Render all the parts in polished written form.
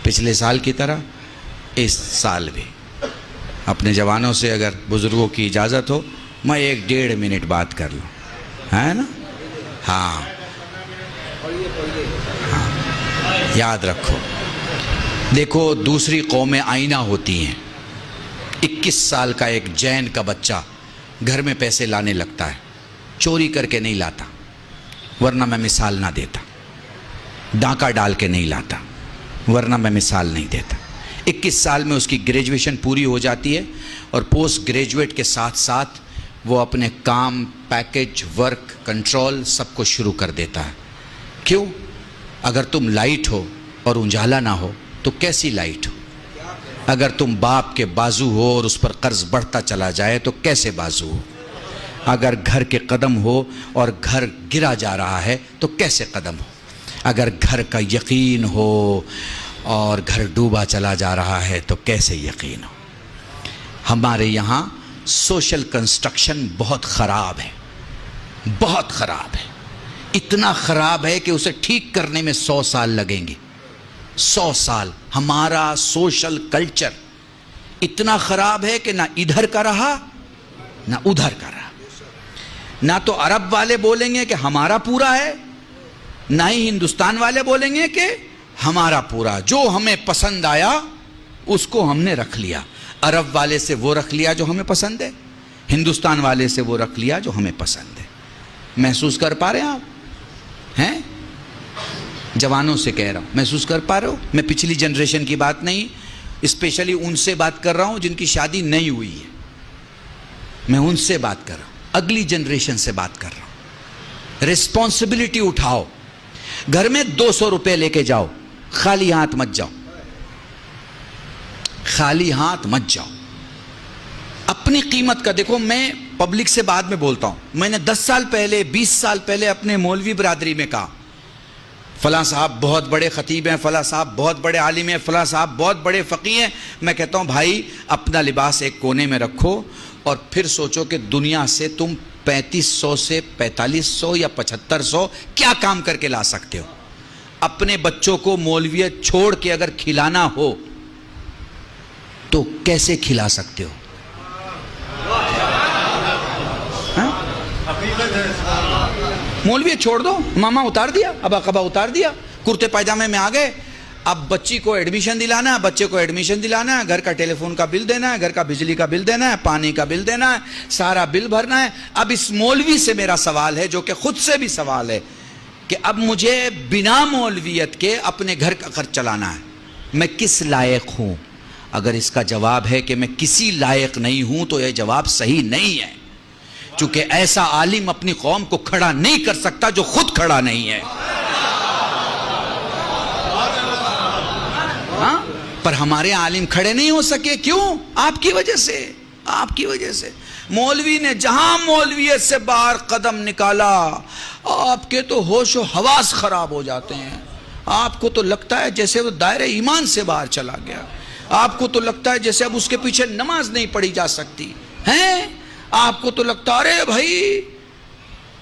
پچھلے سال کی طرح اس سال بھی اپنے جوانوں سے اگر بزرگوں کی اجازت ہو میں 1-1.5 منٹ بات کر لوں، ہے نا؟ ہاں یاد رکھو، دیکھو دوسری قومیں آئینہ ہوتی ہیں۔ 21 سال کا ایک جین کا بچہ گھر میں پیسے لانے لگتا ہے، چوری کر کے نہیں لاتا، ورنہ میں مثال نہ دیتا، ڈاکہ ڈال کے نہیں لاتا ورنہ میں مثال نہیں دیتا۔ 21 سال میں اس کی گریجویشن پوری ہو جاتی ہے اور پوسٹ گریجویٹ کے ساتھ ساتھ وہ اپنے کام، پیکج، ورک، کنٹرول سب کو شروع کر دیتا ہے۔ کیوں؟ اگر تم لائٹ ہو اور اجالا نہ ہو تو کیسی لائٹ ہو؟ اگر تم باپ کے بازو ہو اور اس پر قرض بڑھتا چلا جائے تو کیسے بازو ہو؟ اگر گھر کے قدم ہو اور گھر گرا جا رہا ہے تو کیسے قدم ہو؟ اگر گھر کا یقین ہو اور گھر ڈوبا چلا جا رہا ہے تو کیسے یقین ہو؟ ہمارے یہاں سوشل کنسٹرکشن بہت خراب ہے، بہت خراب ہے، اتنا خراب ہے کہ اسے ٹھیک کرنے میں 100 سال لگیں گے۔ 100 سال۔ ہمارا سوشل کلچر اتنا خراب ہے کہ نہ ادھر کا رہا نہ ادھر کا رہا۔ نہ تو عرب والے بولیں گے کہ ہمارا پورا ہے، نہ ہی ہندوستان والے بولیں گے کہ ہمارا پورا۔ جو ہمیں پسند آیا اس کو ہم نے رکھ لیا۔ عرب والے سے وہ رکھ لیا جو ہمیں پسند ہے، ہندوستان والے سے وہ رکھ لیا جو ہمیں پسند ہے۔ محسوس کر پا رہے ہیں آپ؟ ہیں؟ جوانوں سے کہہ رہا ہوں، محسوس کر پا رہے ہو؟ میں پچھلی جنریشن کی بات نہیں، اسپیشلی ان سے بات کر رہا ہوں جن کی شادی نہیں ہوئی ہے۔ میں ان سے بات کر رہا ہوں، اگلی جنریشن سے بات کر رہا ہوں۔ ریسپانسبلٹی اٹھاؤ، گھر میں 200 روپے لے کے جاؤ، خالی ہاتھ مت جاؤ، خالی ہاتھ مت جاؤ۔ اپنی قیمت کا دیکھو، میں پبلک سے بعد میں بولتا ہوں، میں نے 10 سال پہلے 20 سال پہلے اپنے مولوی برادری میں کہا فلاں صاحب بہت بڑے خطیب ہیں، فلاں صاحب بہت بڑے عالم ہیں، فلاں صاحب بہت بڑے فقیہ ہیں۔ میں کہتا ہوں بھائی اپنا لباس ایک کونے میں رکھو اور پھر سوچو کہ دنیا سے تم 3500 سے 4500 یا 7500 کیا کام کر کے لا سکتے ہو۔ اپنے بچوں کو مولویت چھوڑ کے اگر کھلانا ہو تو کیسے کھلا سکتے ہو؟ مولویت چھوڑ دو، ماما اتار دیا، ابا قبا اتار دیا، کرتے پائجامے میں آ گئے۔ اب بچی کو ایڈمیشن دلانا ہے، بچے کو ایڈمیشن دلانا ہے، گھر کا ٹیلی فون کا بل دینا ہے، گھر کا بجلی کا بل دینا ہے، پانی کا بل دینا ہے، سارا بل بھرنا ہے۔ اب اس مولوی سے میرا سوال ہے، جو کہ خود سے بھی سوال ہے، کہ اب مجھے بنا مولویت کے اپنے گھر کا خرچ چلانا ہے، میں کس لائق ہوں؟ اگر اس کا جواب ہے کہ میں کسی لائق نہیں ہوں تو یہ جواب صحیح نہیں ہے، چونکہ ایسا عالم اپنی قوم کو کھڑا نہیں کر سکتا جو خود کھڑا نہیں ہے۔ ہاں؟ پر ہمارے عالم کھڑے نہیں ہو سکے، کیوں؟ آپ کی وجہ سے، آپ کی وجہ سے۔ مولوی نے جہاں مولویت سے باہر قدم نکالا، آپ کے تو ہوش و حواس خراب ہو جاتے ہیں۔ آپ کو تو لگتا ہے جیسے وہ دائرہ ایمان سے باہر چلا گیا، آپ کو تو لگتا ہے جیسے اب اس کے پیچھے نماز نہیں پڑھی جا سکتی ہیں، آپ کو تو لگتا ہے ارے بھائی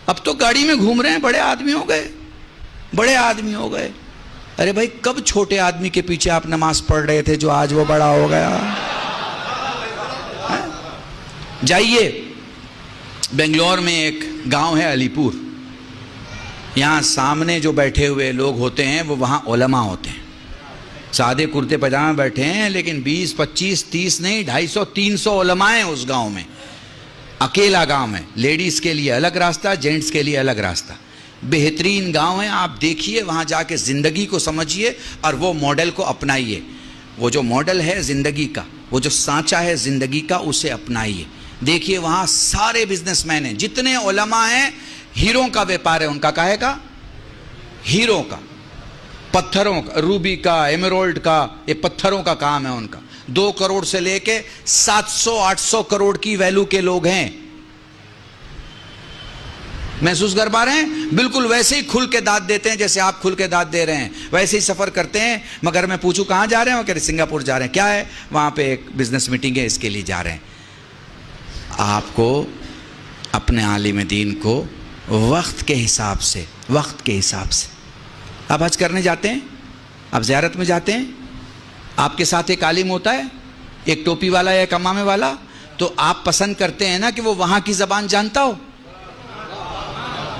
اب تو گاڑی میں گھوم رہے ہیں، بڑے آدمی ہو گئے، بڑے آدمی ہو گئے۔ ارے بھائی کب چھوٹے آدمی کے پیچھے آپ نماز پڑھ رہے تھے جو آج وہ بڑا ہو گیا؟ جائیے بنگلور میں ایک گاؤں ہے علی پور، یہاں سامنے جو بیٹھے ہوئے لوگ ہوتے ہیں وہ وہاں علماء ہوتے ہیں، سادے کرتے پاجامے بیٹھے ہیں، لیکن 20 25 30 نہیں 250 300 علماء ہیں اس گاؤں میں۔ اکیلا گاؤں ہے، لیڈیز کے لیے الگ راستہ، جینٹس کے لیے الگ راستہ۔ بہترین گاؤں ہے، آپ دیکھیے وہاں جا کے زندگی کو سمجھیے اور وہ ماڈل کو اپنائیے۔ وہ جو ماڈل ہے زندگی کا، وہ جو سانچہ ہے زندگی کا، اسے اپنائیے۔ دیکھیے وہاں سارے بزنس مین ہیں، جتنے علماء ہیں ہیروں کا ویپار ہے ان کا، کاہے کا؟ ہیروں کا، پتھروں کا، روبی کا، ایمرالڈ کا، یہ پتھروں کا کام ہے ان کا۔ 2 کروڑ سے لے کے 700 800 کروڑ کی ویلو کے لوگ ہیں۔ محسوس کر پا رہے ہیں؟ بالکل ویسے ہی کھل کے داد دیتے ہیں جیسے آپ کھل کے داد دے رہے ہیں، ویسے ہی سفر کرتے ہیں۔ مگر میں پوچھوں کہاں جا رہے ہیں؟ وہ کہہ رہے سنگاپور جا رہے ہیں۔ کیا ہے؟ وہاں پہ ایک بزنس میٹنگ ہے، اس کے لیے جا رہے ہیں۔ آپ کو اپنے عالم دین کو وقت کے حساب سے، وقت کے حساب سے، آپ حج کرنے جاتے ہیں، آپ زیارت میں جاتے ہیں، آپ کے ساتھ ایک عالم ہوتا ہے، ایک ٹوپی والا یا ایک امامے والا، تو آپ پسند کرتے ہیں نا کہ وہ وہاں کی زبان جانتا ہو؟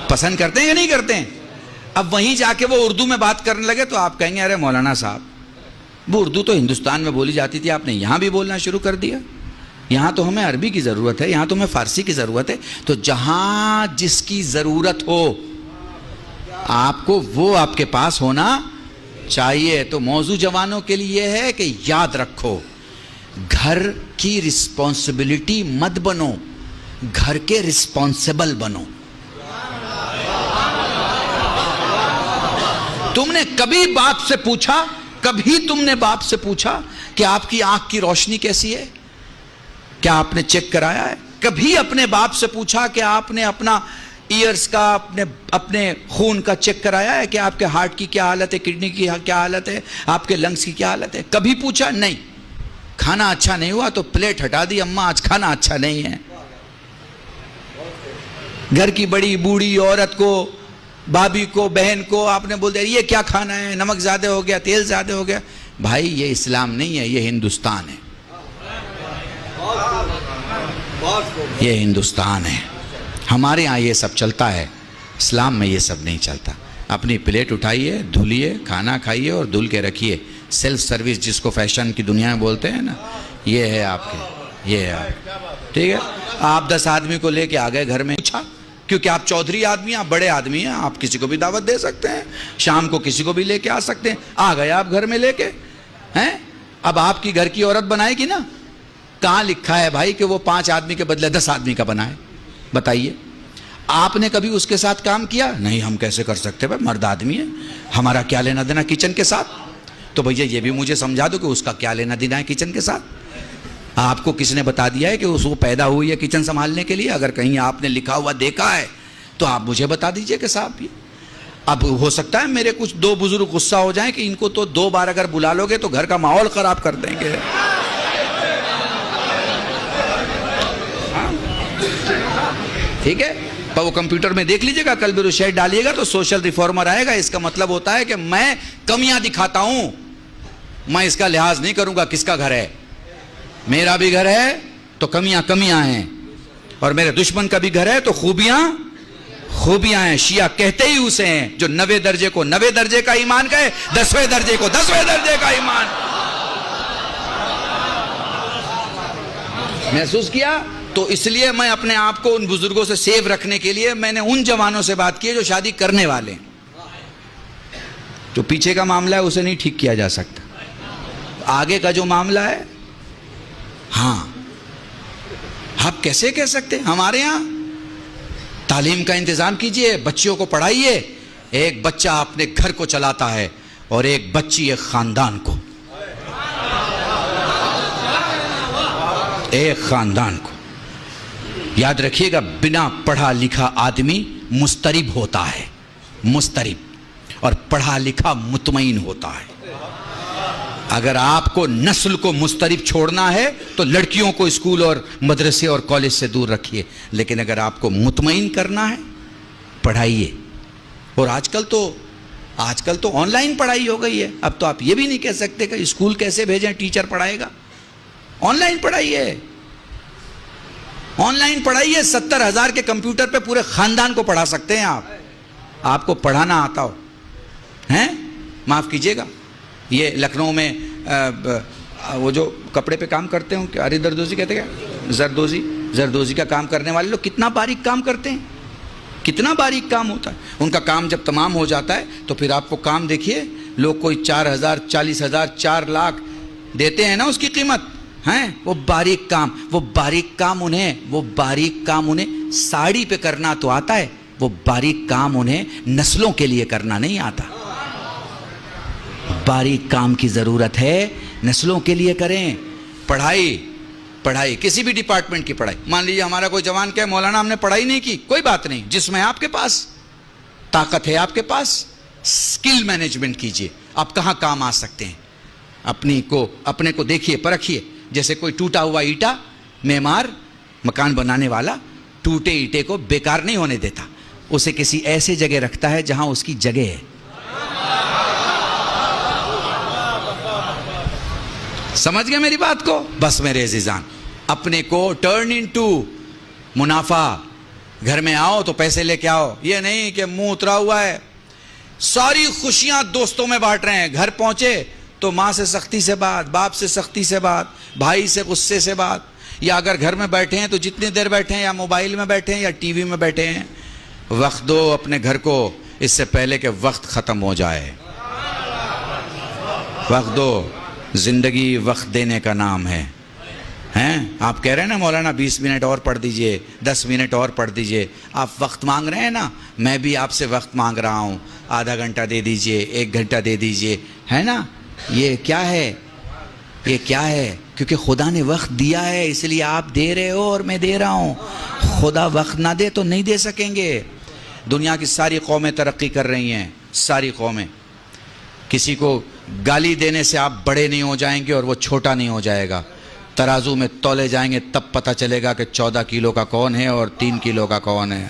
پسند کرتے ہیں یا نہیں کرتے ہیں؟ اب وہیں جا کے وہ اردو میں بات کرنے لگے تو آپ کہیں گے ارے مولانا صاحب، وہ اردو تو ہندوستان میں بولی جاتی تھی، آپ نے یہاں بھی بولنا شروع کر دیا، یہاں تو ہمیں عربی کی ضرورت ہے، یہاں تو ہمیں فارسی کی ضرورت ہے۔ تو جہاں جس کی ضرورت ہو آپ کو وہ آپ کے پاس ہونا چاہیے۔ تو موضوع جوانوں کے لیے یہ ہے کہ یاد رکھو، گھر کی رسپانسبلٹی مت بنو، گھر کے رسپانسبل بنو۔ تم نے کبھی باپ سے پوچھا، کبھی تم نے باپ سے پوچھا کہ آپ کی آنکھ کی روشنی کیسی ہے؟ کیا آپ نے چیک کرایا ہے؟ کبھی اپنے باپ سے پوچھا کہ آپ نے اپنا ایئرز کا، اپنے خون کا چیک کرایا ہے کہ آپ کے ہارٹ کی کیا حالت ہے، کڈنی کی کیا حالت ہے، آپ کے لنگز کی کیا حالت ہے؟ کبھی پوچھا؟ نہیں۔ کھانا اچھا نہیں ہوا تو پلیٹ ہٹا دی، اماں آج کھانا اچھا نہیں ہے۔ گھر کی بڑی بوڑھی عورت کو، بھابھی کو، بہن کو آپ نے بول دیا یہ کیا کھانا ہے، نمک زیادہ ہو گیا، تیل زیادہ ہو گیا۔ بھائی یہ اسلام نہیں ہے، یہ ہندوستان ہے، یہ ہندوستان ہے۔ ہمارے یہاں یہ سب چلتا ہے، اسلام میں یہ سب نہیں چلتا۔ اپنی پلیٹ اٹھائیے، دھلیے، کھانا کھائیے اور دھل کے رکھیے۔ سیلف سروس جس کو فیشن کی دنیا میں بولتے ہیں نا، یہ ہے آپ کے، یہ ہے آپ، ٹھیک ہے۔ آپ 10 آدمی کو لے کے آ گئے گھر میں، پوچھا کیونکہ آپ چودھری آدمی ہیں، آپ بڑے آدمی ہیں، آپ کسی کو بھی دعوت دے سکتے ہیں، شام کو کسی کو بھی لے کے آ سکتے ہیں۔ آ گئے آپ گھر میں لے کے ہیں، اب آپ کی گھر کی عورت بنائے گی نا؟ کہاں لکھا ہے بھائی کہ وہ 5 آدمی کے بدلے 10 آدمی کا بنائے؟ بتائیے، آپ نے کبھی اس کے ساتھ کام کیا؟ نہیں، ہم کیسے کر سکتے بھائی، مرد آدمی ہے، ہمارا کیا لینا دینا کچن کے ساتھ؟ تو بھیا یہ بھی مجھے سمجھا دو کہ اس کا کیا لینا دینا ہے کچن کے ساتھ؟ آپ کو کس نے بتا دیا ہے کہ اس کو پیدا ہوئی ہے کچن سنبھالنے کے لیے؟ اگر کہیں آپ نے لکھا ہوا دیکھا ہے تو آپ مجھے بتا دیجئے کہ صاحب یہ، اب ہو سکتا ہے میرے کچھ 2 بزرگ غصہ ہو جائیں کہ ان کو تو 2 بار اگر بلا لو گے تو گھر کا ماحول خراب کر دیں گے۔ ٹھیک ہے، پر وہ کمپیوٹر میں دیکھ لیجئے گا، کل بھی شیئر ڈالیے گا تو سوشل ریفارمر آئے گا۔ اس کا مطلب ہوتا ہے کہ میں کمیاں دکھاتا ہوں، میں اس کا لحاظ نہیں کروں گا کس کا گھر ہے، میرا بھی گھر ہے تو کمیاں ہیں، اور میرے دشمن کا بھی گھر ہے تو خوبیاں ہیں۔ شیعہ کہتے ہی اسے ہیں جو 90 درجے کو 90 درجے کا ایمان کہے، 10ویں درجے کو 10ویں درجے کا ایمان۔ محسوس کیا؟ تو اس لیے میں اپنے آپ کو ان بزرگوں سے سیو رکھنے کے لیے میں نے ان جوانوں سے بات کی جو شادی کرنے والے ہیں۔ جو پیچھے کا معاملہ ہے اسے نہیں ٹھیک کیا جا سکتا، آگے کا جو معاملہ ہے، ہاں آپ کیسے کہہ سکتے؟ ہمارے ہاں تعلیم کا انتظام کیجئے، بچیوں کو پڑھائیے۔ ایک بچہ اپنے گھر کو چلاتا ہے اور ایک بچی ایک خاندان کو، ایک خاندان کو۔ یاد رکھیے گا، بنا پڑھا لکھا آدمی مضطرب ہوتا ہے، مضطرب، اور پڑھا لکھا مطمئن ہوتا ہے۔ اگر آپ کو نسل کو مضطرب چھوڑنا ہے تو لڑکیوں کو اسکول اور مدرسے اور کالج سے دور رکھیے، لیکن اگر آپ کو مطمئن کرنا ہے پڑھائیے۔ اور آج کل تو آن لائن پڑھائی ہو گئی ہے، اب تو آپ یہ بھی نہیں کہہ سکتے کہ اسکول کیسے بھیجیں، ٹیچر پڑھائے گا۔ On line پڑھائیے، on line پڑھائیے۔ 70,000 کے کمپیوٹر پہ پورے خاندان کو پڑھا سکتے ہیں آپ کو پڑھانا آتا ہو ہیں۔ معاف کیجیے گا، یہ لکھنؤ میں وہ جو کپڑے پہ کام کرتے ہوں، اری دردوزی کہتے ہیں، زردوزی کا کام کرنے والے لوگ کتنا باریک کام کرتے ہیں، کتنا باریک کام ہوتا ہے ان کا۔ کام جب تمام ہو جاتا ہے تو پھر آپ کو کام دیکھیے، لوگ کوئی 4,000 40,000 4 لاکھ دیتے ہیں نا اس کی قیمت ہیں۔ وہ باریک کام انہیں ساڑی پہ کرنا تو آتا ہے، وہ باریک کام انہیں نسلوں کے لیے کرنا نہیں آتا۔ باریک کام کی ضرورت ہے، نسلوں کے لیے کریں۔ پڑھائی کسی بھی ڈپارٹمنٹ کی پڑھائی، مان لیجیے ہمارا کوئی جوان کہے مولانا ہم نے پڑھائی نہیں کی، کوئی بات نہیں، جس میں آپ کے پاس طاقت ہے، آپ کے پاس سکل مینجمنٹ کیجئے، آپ کہاں کام آ سکتے ہیں، اپنے کو دیکھیے، پرکھیے۔ جیسے کوئی ٹوٹا ہوا اینٹا، معمار مکان بنانے والا ٹوٹے اینٹے کو بیکار نہیں ہونے دیتا، اسے کسی ایسے جگہ رکھتا ہے جہاں اس کی جگہ ہے۔ سمجھ گئے میری بات کو؟ بس میرے عزیزان، اپنے کو ٹرن انٹو منافع. گھر میں آؤ تو پیسے لے کے آؤ، یہ نہیں کہ منہ اترا ہوا ہے. ساری خوشیاں دوستوں میں بانٹ رہے ہیں، گھر پہنچے تو ماں سے سختی سے بات، باپ سے سختی سے بات، بھائی سے غصے سے بات. یا اگر گھر میں بیٹھے ہیں تو جتنی دیر بیٹھے ہیں، یا موبائل میں بیٹھے ہیں یا ٹی وی میں بیٹھے ہیں. وقت دو اپنے گھر کو اس سے پہلے کہ وقت ختم ہو جائے. وقت دو. زندگی وقت دینے کا نام ہے. ہیں آپ کہہ رہے ہیں نا مولانا 20 منٹ اور پڑھ دیجئے، 10 منٹ اور پڑھ دیجئے. آپ وقت مانگ رہے ہیں نا، میں بھی آپ سے وقت مانگ رہا ہوں. آدھا گھنٹہ دے دیجئے، 1 گھنٹہ دے دیجئے، ہے نا. یہ کیا ہے؟ یہ کیا ہے؟ کیونکہ خدا نے وقت دیا ہے، اس لیے آپ دے رہے ہو اور میں دے رہا ہوں. خدا وقت نہ دے تو نہیں دے سکیں گے. دنیا کی ساری قومیں ترقی کر رہی ہیں، ساری قومیں. کسی کو گالی دینے سے آپ بڑے نہیں ہو جائیں گے اور وہ چھوٹا نہیں ہو جائے گا. ترازو میں تولے جائیں گے تب پتہ چلے گا کہ 14 کلو کا کون ہے اور 3 کلو کا کون ہے.